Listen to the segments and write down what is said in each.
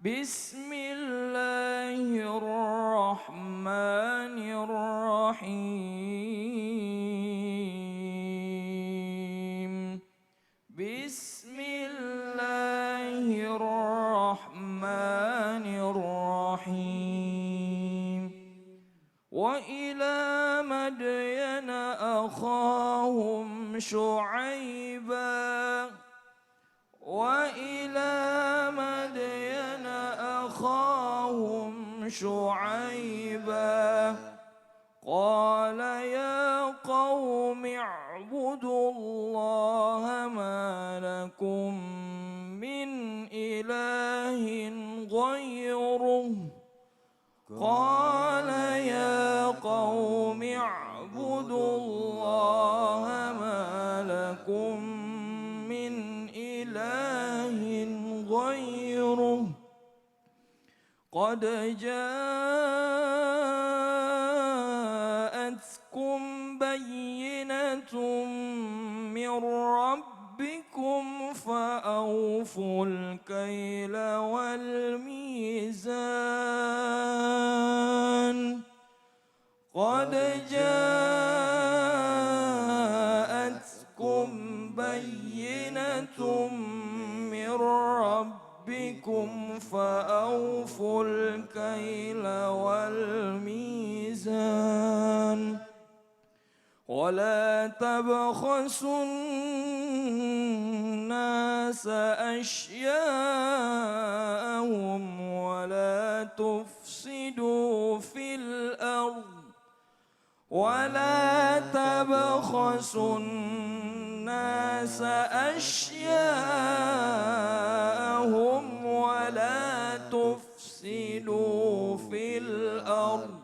Bismillahirrahmanirrahim. Bismillahirrahmanirrahim. Wa ila madyana akhahum syu'aiba. Wa ila madyana akhahum syu'aiba. Qala ya qaumi i'budullaha ma lakum min ilahin ghayruh. Qala ya qaumi i'budullaha ma lakum min ilahin ghayruh. Qad ja'atkum bayyinatun min rabbikum fa'awful kayla wal mizan. Qad ja'atkum bayyinatun min rabbikum fa'awful kayla wal mizan. ولا تبخسوا الناس أشياءهم ولا تفسدوا في الأرض ولا تبخسوا الناس أشياءهم ولا تفسدوا في الأرض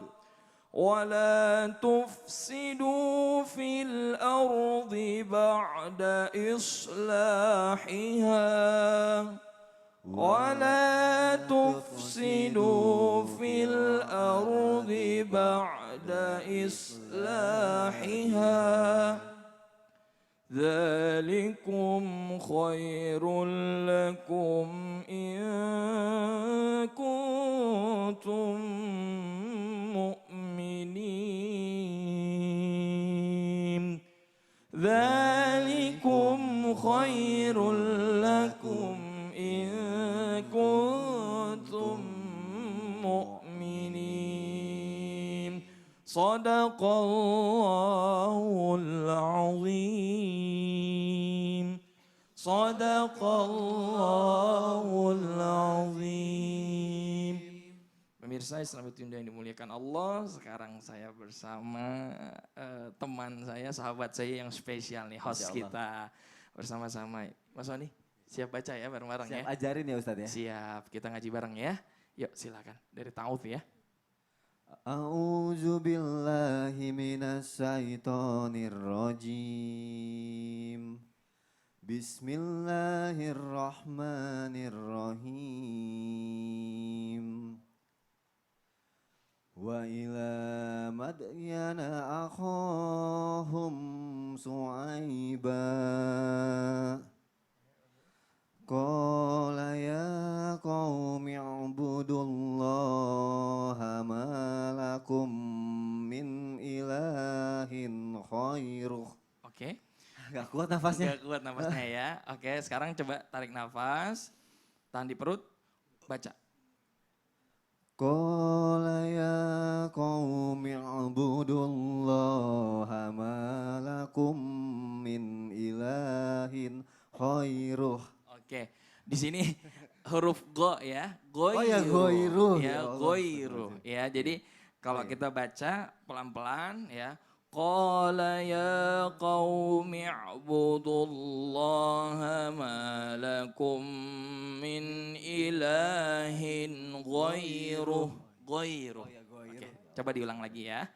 ولا تفسدوا في الأرض بعد إصلاحها ولا تفسدوا في الأرض بعد إصلاحها ذلكم خير لكم إن كنتم مؤمنين ذلكم خير لكم إن كنتم مؤمنين صدق الله العظيم صدق الله العظيم. Pemirsa Islam Itu Indah yang dimuliakan Allah, sekarang saya bersama teman saya, sahabat saya yang spesial nih, host kita bersama-sama. Mas Wani, siap baca ya bareng-bareng ya? Siap ajarin ya Ustadz ya? Siap, kita ngaji bareng ya. Yuk silakan, dari Ta'awudz ya. A'udzu billahi minas syaitonir rajim. Bismillahirrahmanirrahim. Wa ila madyana akhahum Syu'aiba. Qala ya qaumi i'budullaha ma lakum min ilahin khairuh. Oke. Gak kuat nafasnya. Gak kuat nafasnya ya. Oke, sekarang coba tarik nafas, tahan di perut, baca. Qala ya qaumi i'budullaha ma lakum min ilahin khairuh. Oke, di sini huruf go ya, goiru. Oh ya, goiru. Ya, goiru. Ya, jadi kalau kita baca pelan-pelan ya. Qala ya qaumi i'budullaha ma lakum min ilahin ghairuh. Ghairuh. Oke, coba diulang lagi ya.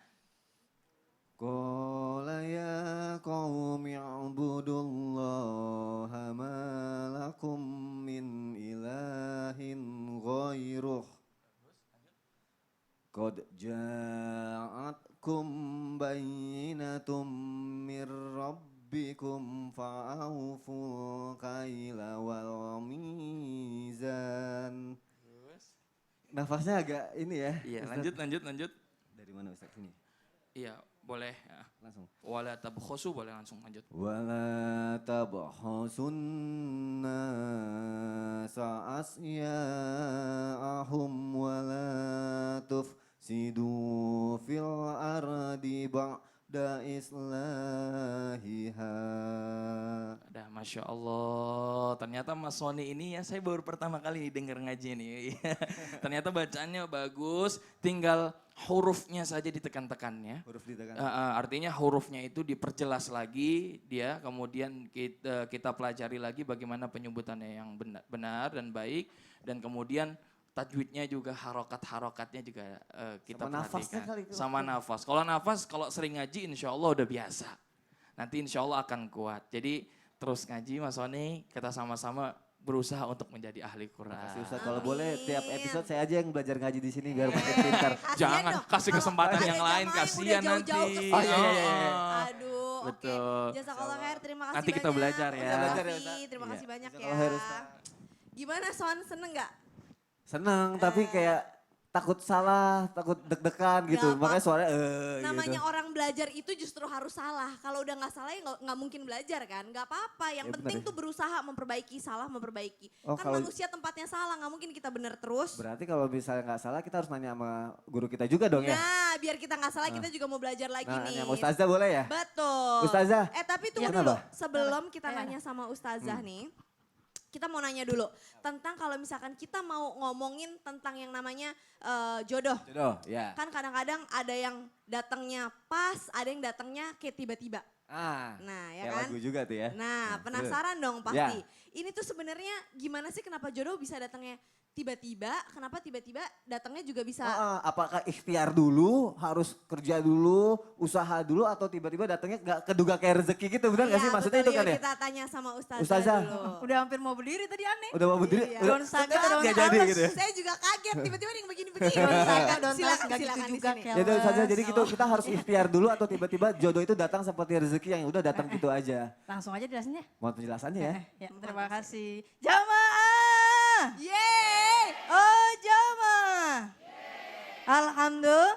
Qala ya qaumi i'budullaha ma lakum min ilahin ghairuh. Qad ja'atkum bayyinatum mir rabbikum fa'awful kaila wal mizan. nafasnya agak ini ya. Iya, Ustaz. lanjut. Dari mana Ustaz? Sini. Iya, boleh. Ya. Langsung. Wala tabkhosu boleh langsung lanjut. Wala tabhasun nasa asya'ahum wala tufsidu fil ardi ba'da islahiha. Ada, Masya Allah. Ternyata Mas Sony ini ya saya baru pertama kali denger ngaji nih. Ternyata bacaannya bagus, tinggal hurufnya saja ditekan-tekannya. Huruf ditekan. Artinya hurufnya itu diperjelas lagi dia, kemudian kita pelajari lagi bagaimana penyebutannya yang benar dan baik, dan kemudian tajwidnya juga harokat-harokatnya juga kita Sama nafasnya perhatikan. kali. Sama nafas. Kalau nafas kalau sering ngaji insya Allah udah biasa. Nanti insya Allah akan kuat. Jadi terus ngaji Mas Sony, kita sama-sama berusaha untuk menjadi ahli Quran. Makasih Ustaz, kalau Amin. boleh tiap episode saya aja yang belajar ngaji di sini biar makin pintar. Jangan dong. kasih kesempatan Kalau yang ada lain, jamaah yang kasihan udah jauh-jauh nanti. ke Oh, iya, iya, iya. Ah. Aduh, Betul. oke. Jazakallah khair, terima kasih Nanti kita banyak. belajar ya. Ustaz Belajar ya, Raffi, Ustaz. terima Iya. kasih banyak ya. Jazakallah khair, Ustaz. Gimana Son, seneng gak? Seneng, tapi kayak takut salah, takut deg-degan gitu. Gak Makanya apa-apa. suaranya Namanya gitu. orang belajar itu justru harus salah. Kalau udah gak salah ya nggak mungkin belajar kan. Gak apa-apa, yang Ya, penting benar ya. tuh berusaha memperbaiki, salah memperbaiki. Oh, Kan kalau- manusia tempatnya salah, gak mungkin kita bener terus. Berarti kalau misalnya nggak salah kita harus nanya sama guru kita juga dong ya. Nah, biar kita gak salah kita juga mau belajar lagi Nah, nih. nanya sama Ustazah boleh ya? Betul. Ustazah. Tapi tunggu Kenapa? dulu, sebelum kita nanya sama Ustazah nih, kita mau nanya dulu tentang kalau misalkan kita mau ngomongin tentang yang namanya jodoh. Jodoh, ya. Kan kadang-kadang ada yang datangnya pas, ada yang datangnya kayak tiba-tiba. Ah, Nah, ya kayak kan? lagu juga tuh ya. Nah, terus. penasaran dong Ya. pasti. Ini tuh sebenarnya gimana sih kenapa jodoh bisa datangnya tiba-tiba? Kenapa tiba-tiba datangnya juga bisa Apakah ikhtiar dulu, harus kerja dulu, usaha dulu, atau tiba-tiba datangnya nggak keduga kayak rezeki gitu, benar nggak Iya, sih? Maksudnya betul. itu kan Yuk ya? Kita tanya sama Ustazah, Ustazah. dulu. Udah hampir mau berdiri tadi aneh. Udah mau berdiri? Iya. Udah, Don't saga, nggak don't jadi alas. gitu ya? Saya juga kaget tiba-tiba ada yang begini-begini. Don't saga, don't Silakan, alas, nggak gitu silakan di juga, sini. Kel. Ya udah saja, jadi Keles. kita harus ikhtiar dulu atau tiba-tiba jodoh itu datang seperti rezeki yang udah datang gitu aja. Langsung aja jelasin ya. Mohon penjelasannya ya. Ya, terima kasih. Jamaah. Yeay! Oh jamaah. Alhamdulillah.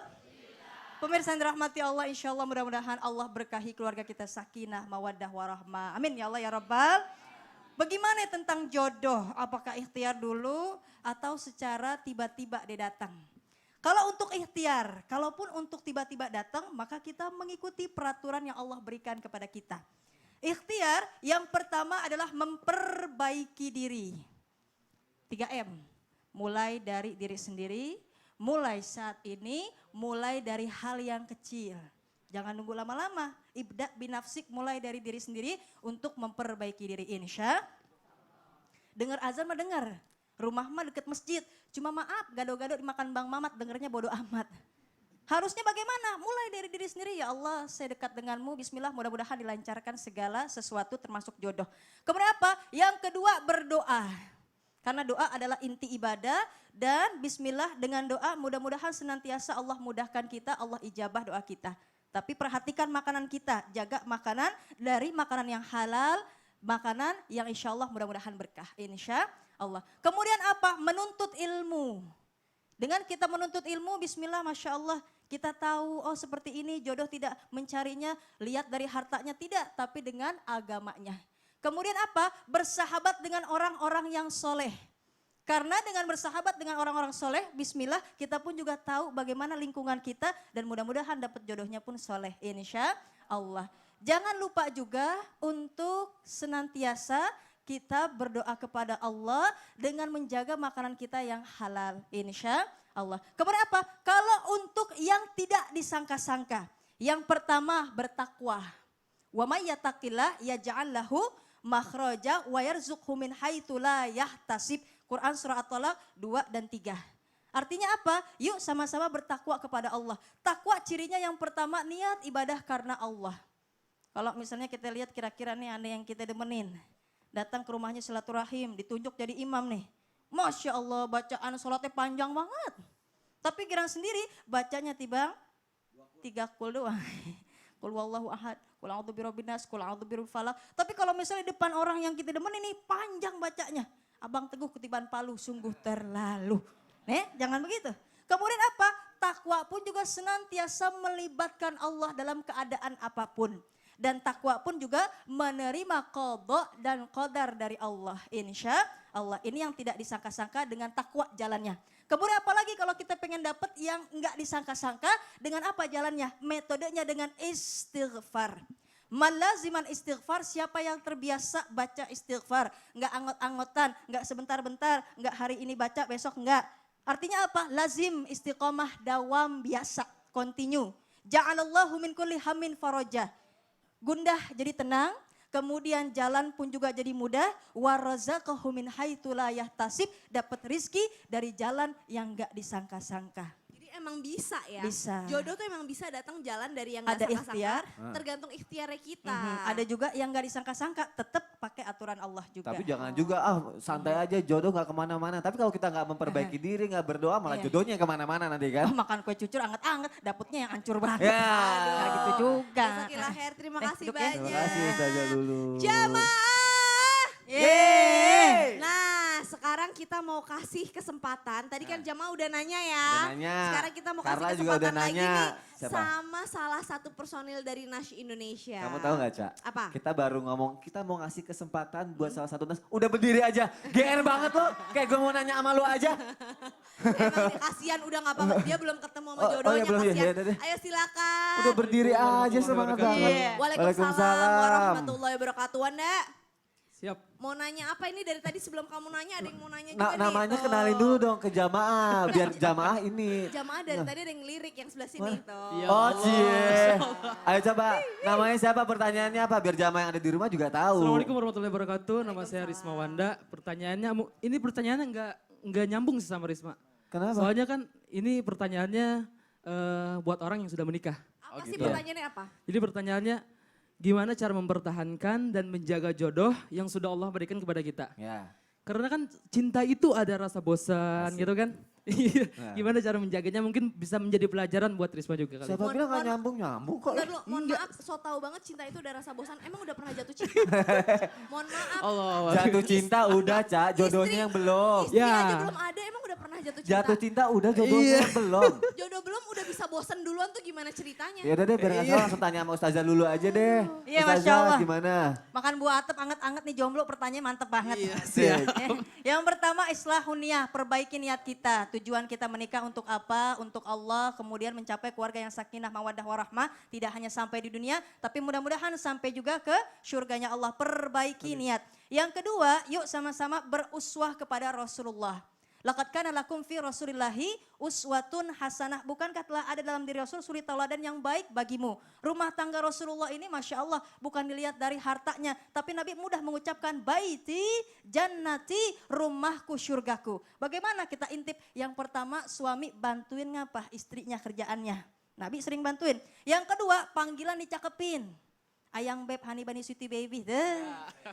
Pemirsa yang dirahmati Allah, insya Allah mudah-mudahan Allah berkahi keluarga kita sakinah, mawaddah, warahmah. Amin ya Allah ya Rabbal. Bagaimana tentang jodoh? Apakah ikhtiar dulu atau secara tiba-tiba dia datang? Kalau untuk ikhtiar, kalaupun untuk tiba-tiba datang, maka kita mengikuti peraturan yang Allah berikan kepada kita. Ikhtiar yang pertama adalah memperbaiki diri. 3M, mulai dari diri sendiri, mulai saat ini, mulai dari hal yang kecil. Jangan nunggu lama-lama, ibda binafsik mulai dari diri sendiri untuk memperbaiki diri insya. Dengar azan mah dengar, rumah mah deket masjid. Cuma maaf, gado-gado dimakan Bang Mamat, dengernya bodoh amat. Harusnya bagaimana? Mulai dari diri sendiri, ya Allah saya dekat denganmu, bismillah mudah-mudahan dilancarkan segala sesuatu termasuk jodoh. Kemudian apa? Yang kedua berdoa. Karena doa adalah inti ibadah dan bismillah dengan doa mudah-mudahan senantiasa Allah mudahkan kita, Allah ijabah doa kita. Tapi perhatikan makanan kita, jaga makanan dari makanan yang halal, makanan yang insya Allah mudah-mudahan berkah, insya Allah. Kemudian apa? Menuntut ilmu. Dengan kita menuntut ilmu, bismillah masya Allah, kita tahu oh seperti ini jodoh tidak mencarinya, lihat dari hartanya tidak, tapi dengan agamanya. Kemudian apa? Bersahabat dengan orang-orang yang soleh. Karena dengan bersahabat dengan orang-orang soleh, bismillah kita pun juga tahu bagaimana lingkungan kita dan mudah-mudahan dapat jodohnya pun soleh, insya Allah. Jangan lupa juga untuk senantiasa kita berdoa kepada Allah dengan menjaga makanan kita yang halal, insya Allah. Kemudian apa? Kalau untuk yang tidak disangka-sangka, yang pertama bertakwa. Wa may yattaqillah yaj'al lahu makhraja wa yarzuqhu min haitsu la yahtasib. Quran surah At-Talaq 2 dan 3. Artinya apa? Yuk sama-sama bertakwa kepada Allah. Takwa cirinya yang pertama niat ibadah karena Allah. Kalau misalnya kita lihat kira-kira nih ada yang kita demenin. Datang ke rumahnya silaturahim, ditunjuk jadi imam nih. Masya Allah bacaan sholatnya panjang banget. Tapi girang sendiri bacanya tibang 3 kul doang. Kul wallahu ahad, kul a'udzu birabbin nas, kul a'udzu birabbil falaq. Tapi kalau misalnya depan orang yang kita demen ini panjang bacanya. Abang Teguh ketiban palu, sungguh terlalu. Jangan begitu. Kemudian apa? Takwa pun juga senantiasa melibatkan Allah dalam keadaan apapun. Dan takwa pun juga menerima qadha dan qadar dari Allah. Insya Allah. Ini yang tidak disangka-sangka dengan takwa jalannya. Kemudian apalagi kalau kita pengen dapat yang enggak disangka-sangka, dengan apa jalannya? Metodenya dengan istighfar. Malaziman istighfar, siapa yang terbiasa baca istighfar. Enggak anggot-anggotan, enggak sebentar-bentar, enggak hari ini baca, besok enggak. Artinya apa? Lazim, istiqomah, dawam, biasa, continue. Ja'alallahu min kulli hammin farajah. Gundah jadi tenang, kemudian jalan pun juga jadi mudah. Warazaqahu min haitsu la yahtasib, dapat rizki dari jalan yang enggak disangka-sangka. Jadi emang bisa ya. Bisa. Jodoh tuh emang bisa datang jalan dari yang gak Ada sangka-sangka. ikhtiar. Tergantung ikhtiarnya kita. Ada juga yang enggak disangka-sangka, tetap pakai aturan Allah juga. Tapi jangan juga santai aja jodoh gak kemana-mana. Tapi kalau kita gak memperbaiki diri, gak berdoa malah Iya. jodohnya kemana-mana nanti kan. Makan kue cucur anget-anget, dapetnya yang hancur banget. Ya. Nah, gitu juga. Jazakillah khair, terima kasih duduk ya. banyak. Terima kasih Ustazah Lulu. Jamaah. Yeay. Nah, sekarang kita mau kasih kesempatan. Tadi kan Jamaah udah nanya ya. Udah nanya. Sekarang kita mau Carla kasih juga udah kesempatan lagi nanya. nih Siapa? sama salah satu personil dari Nash Indonesia. Kamu tahu gak Cak? Apa? Kita baru ngomong, kita mau ngasih kesempatan buat salah satu nas. Udah berdiri aja, GR banget lo. Kayak gue mau nanya sama lu aja. Emang nih, kasihan udah gak apa-apa. Dia belum ketemu sama Oh, jodohnya, iya, belum, ya, kasihan. ya, udah deh. Ayo silakan. Udah berdiri aja semangat banget. Iya. Waalaikumsalam warahmatullahi wabarakatuh. Wanda, Siap. mau nanya apa ini dari tadi sebelum kamu nanya ada yang mau nanya juga nih. Namanya Tuh. kenalin dulu dong ke jamaah, biar jamaah ini. Jamaah dari tadi ada yang lirik yang sebelah sini tuh. Iya. Oh cie. Ayo coba, namanya siapa, pertanyaannya apa, biar jamaah yang ada di rumah juga tahu. Assalamualaikum warahmatullahi wabarakatuh. Nama saya Risma Wanda. Pertanyaannya, ini pertanyaannya nggak nyambung sih sama Risma. Kenapa? Soalnya kan ini pertanyaannya buat orang yang sudah menikah. Apa sih gitu. pertanyaannya apa? Jadi pertanyaannya, gimana cara mempertahankan dan menjaga jodoh yang sudah Allah berikan kepada kita? Ya. Karena kan cinta itu ada rasa bosan gitu kan. Iya. Nah. Gimana cara menjaganya, mungkin bisa menjadi pelajaran buat Risma juga kali. Siapa bilang gak nyambung kok. Bentar dulu, mohon maaf, so tau banget cinta itu udah rasa bosan. Emang udah pernah jatuh cinta? Mohon maaf. Allah. Jatuh cinta udah Cak, jodohnya yang belum. Istri Ya. aja belum ada, emang udah pernah jatuh cinta? Jatuh cinta udah, jodohnya yang belum. Jodoh belum, udah bisa bosan duluan tuh gimana ceritanya? Ya udah deh, biar gak salah langsung tanya sama Ustazah Lulu aja deh. Iya, Ustazah, Masya Allah. gimana? Makan buah atep anget-anget nih jomblo, pertanyaan mantep banget. Asik. Yang pertama islahun niyah, perbaiki niat kita. Tujuan kita menikah untuk apa? Untuk Allah, kemudian mencapai keluarga yang sakinah, mawaddah, warahmah. Tidak hanya sampai di dunia, tapi mudah-mudahan sampai juga ke surganya Allah. Perbaiki niat. Yang kedua, yuk sama-sama beruswah kepada Rasulullah. Laqad kana lakum fi Rasulillahi uswatun hasanah. Bukankah telah ada dalam diri Rasul suri tauladan yang baik bagimu? Rumah tangga Rasulullah ini Masya Allah bukan dilihat dari hartanya. Tapi Nabi mudah mengucapkan baiti, jannati, rumahku, syurgaku. Bagaimana kita intip? Yang pertama suami bantuin ngapa? Istrinya kerjaannya. Nabi sering bantuin. Yang kedua panggilan dicakepin. Ayang beb, honey bunny, sweetie baby.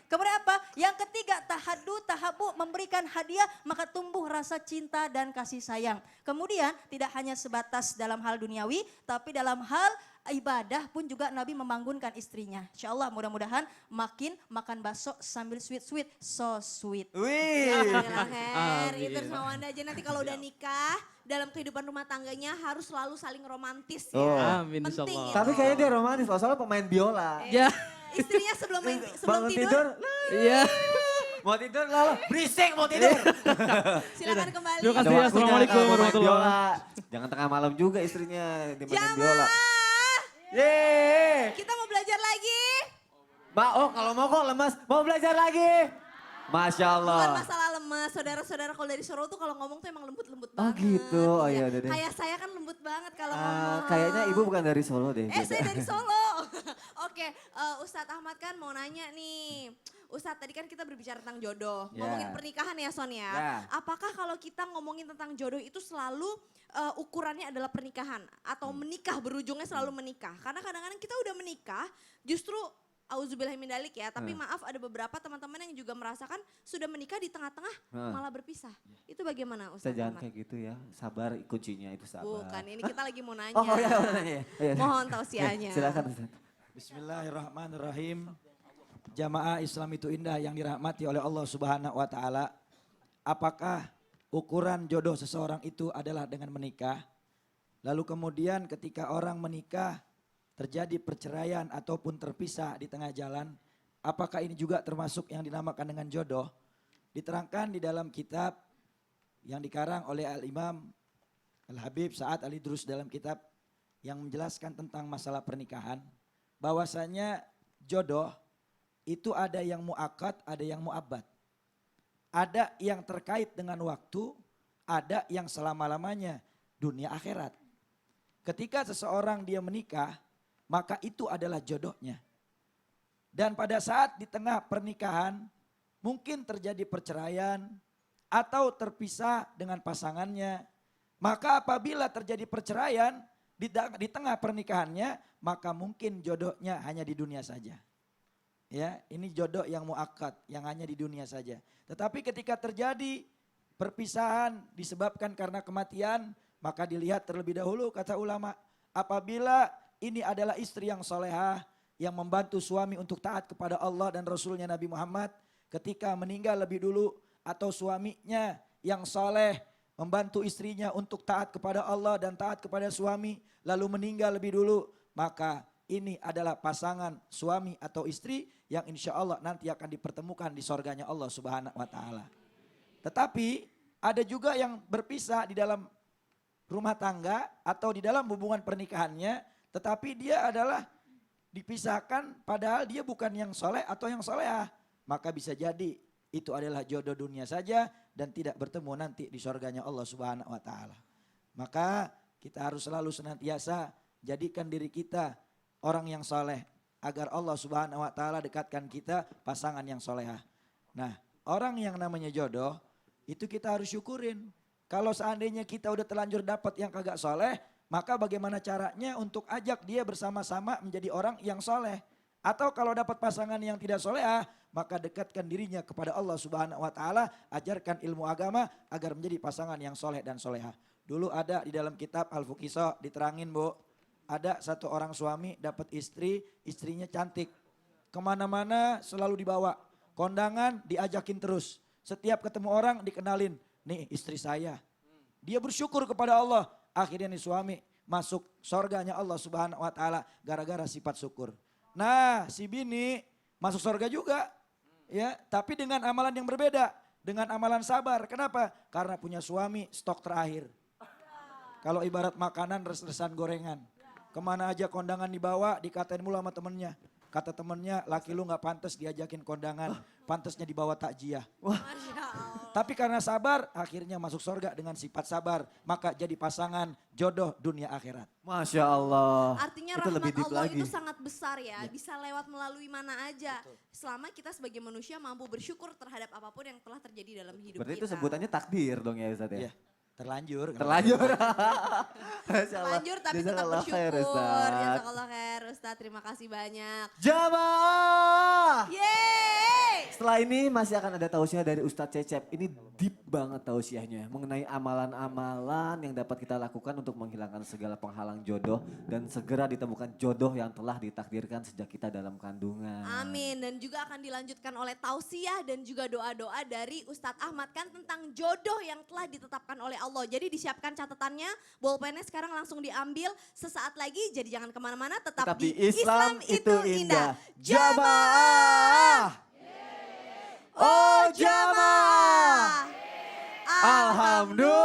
Kemudian apa? Yang ketiga tahadu, tahabu, memberikan hadiah maka tumbuh rasa cinta dan kasih sayang. Kemudian tidak hanya sebatas dalam hal duniawi tapi dalam hal ibadah pun juga Nabi membangunkan istrinya. Insya Allah mudah-mudahan makin makan bakso sambil sweet-sweet, so sweet. Wih. Alhamdulillah, Her. Amin. Itu sama Wanda aja nanti kalau udah nikah, dalam kehidupan rumah tangganya harus selalu saling romantis ya. Oh. Amin Penting insyaallah. ya. Tapi kayaknya dia romantis loh, soalnya pemain biola. Ya. Istrinya sebelum Bangun tidur, Iya. mau tidur lalu berisik mau tidur. silakan kembali. Terima kasih. Ada waktunya Assalamualaikum kalau main warahmatullahi biola. Jangan tengah malam juga istrinya dimainin biola. Jamaah, Yeay. kita mau belajar lagi. Mbak, oh kalau mau kok lemas, mau belajar lagi. Masya Bukan Allah. masalah lemes, saudara-saudara kalau dari Solo tuh kalau ngomong tuh emang lembut-lembut Oh banget. gitu, oh iya udah deh. Kayak saya kan lembut banget kalau ngomong. Kayaknya ibu bukan dari Solo deh. Saya dari Solo. Oke, Ustadz Ahmad kan mau nanya nih. Ustadz tadi kan kita berbicara tentang jodoh. Ya. Ngomongin pernikahan ya Son ya. Ya. Apakah kalau kita ngomongin tentang jodoh itu selalu ukurannya adalah pernikahan? Atau menikah berujungnya selalu menikah? Karena kadang-kadang kita udah menikah justru auzubillahi min dalik ya. Tapi maaf ada beberapa teman-teman yang juga merasakan sudah menikah di tengah-tengah malah berpisah. Itu bagaimana Kita Ustadz jangan Ahmad? kayak gitu ya, sabar kuncinya itu sabar. Bukan, ini kita lagi mau nanya. Oh iya, iya, iya. Mohon tausiahnya. Silakan Ustaz. Bismillahirrahmanirrahim. Jamaah Islam itu indah yang dirahmati oleh Allah Subhanahu wa taala. Apakah ukuran jodoh seseorang itu adalah dengan menikah. Lalu kemudian ketika orang menikah terjadi perceraian ataupun terpisah di tengah jalan, apakah ini juga termasuk yang dinamakan dengan jodoh? Diterangkan di dalam kitab yang dikarang oleh Al-Imam Al-Habib Sa'ad Al-Idrus dalam kitab yang menjelaskan tentang masalah pernikahan, bahwasanya jodoh itu ada yang muakkad, ada yang muabbad. Ada yang terkait dengan waktu, ada yang selama-lamanya, dunia akhirat. Ketika seseorang dia menikah, maka itu adalah jodohnya. Dan pada saat di tengah pernikahan, mungkin terjadi perceraian atau terpisah dengan pasangannya. Maka apabila terjadi perceraian di tengah pernikahannya, maka mungkin jodohnya hanya di dunia saja. Ya, ini jodoh yang muakkad, yang hanya di dunia saja. Tetapi ketika terjadi perpisahan disebabkan karena kematian, maka dilihat terlebih dahulu kata ulama, apabila ini adalah istri yang solehah, yang membantu suami untuk taat kepada Allah dan Rasulnya Nabi Muhammad, ketika meninggal lebih dulu, atau suaminya yang soleh membantu istrinya untuk taat kepada Allah dan taat kepada suami, lalu meninggal lebih dulu, maka ini adalah pasangan suami atau istri yang insya Allah nanti akan dipertemukan di sorganya Allah Subhanahu wa Ta'ala. Tetapi ada juga yang berpisah di dalam rumah tangga atau di dalam hubungan pernikahannya, tetapi dia adalah dipisahkan padahal dia bukan yang soleh atau yang solehah. Maka bisa jadi itu adalah jodoh dunia saja dan tidak bertemu nanti di sorganya Allah Subhanahu wa Ta'ala. Maka kita harus selalu senantiasa jadikan diri kita orang yang soleh, agar Allah Subhanahu wa Ta'ala dekatkan kita pasangan yang solehah. Nah, orang yang namanya jodoh itu kita harus syukurin. Kalau seandainya kita udah terlanjur dapat yang kagak soleh, maka bagaimana caranya untuk ajak dia bersama-sama menjadi orang yang soleh. Atau kalau dapat pasangan yang tidak solehah, maka dekatkan dirinya kepada Allah Subhanahu wa Ta'ala, ajarkan ilmu agama agar menjadi pasangan yang soleh dan solehah. Dulu ada di dalam kitab Al-Fuqisa diterangin, Bu. Ada satu orang suami dapat istri, istrinya cantik. Kemana-mana selalu dibawa. Kondangan diajakin terus. Setiap ketemu orang dikenalin. Nih istri saya. Dia bersyukur kepada Allah. Akhirnya nih suami masuk surganya Allah Subhanahu wa Ta'ala gara-gara sifat syukur. Nah si bini masuk surga juga. Ya, tapi dengan amalan yang berbeda. Dengan amalan sabar. Kenapa? Karena punya suami stok terakhir. Kalau ibarat makanan res-resan gorengan. Kemana aja kondangan dibawa dikatain mulu sama temennya. Kata temennya laki lu gak pantas diajakin kondangan. Pantasnya dibawa takjiah. Tapi karena sabar akhirnya masuk surga dengan sifat sabar. Maka jadi pasangan jodoh dunia akhirat. Masya Allah. Artinya itu lebih rahmat deep Allah lagi. itu sangat besar ya. Bisa lewat melalui mana aja. Selama kita sebagai manusia mampu bersyukur terhadap apapun yang telah terjadi dalam hidup Berarti kita. itu sebutannya takdir dong ya Ustaz ya? Iya, terlanjur. Terlanjur. Masya Allah. Terlanjur tapi tetap Jazakallah khair, bersyukur. Ustaz. Jazakallah khair Ustaz, terima kasih banyak. Jamaah. Yeay! Setelah ini masih akan ada tausiah dari Ustadz Cecep. Ini deep banget tausiahnya mengenai amalan-amalan yang dapat kita lakukan untuk menghilangkan segala penghalang jodoh dan segera ditemukan jodoh yang telah ditakdirkan sejak kita dalam kandungan. Amin. Dan juga akan dilanjutkan oleh tausiah dan juga doa-doa dari Ustadz Ahmad kan tentang jodoh yang telah ditetapkan oleh Allah. Jadi disiapkan catatannya, bolpennya sekarang langsung diambil sesaat lagi. Jadi jangan kemana-mana, tetap Tapi di Islam itu indah. Jamaah! Oh jamaah. Alhamdulillah.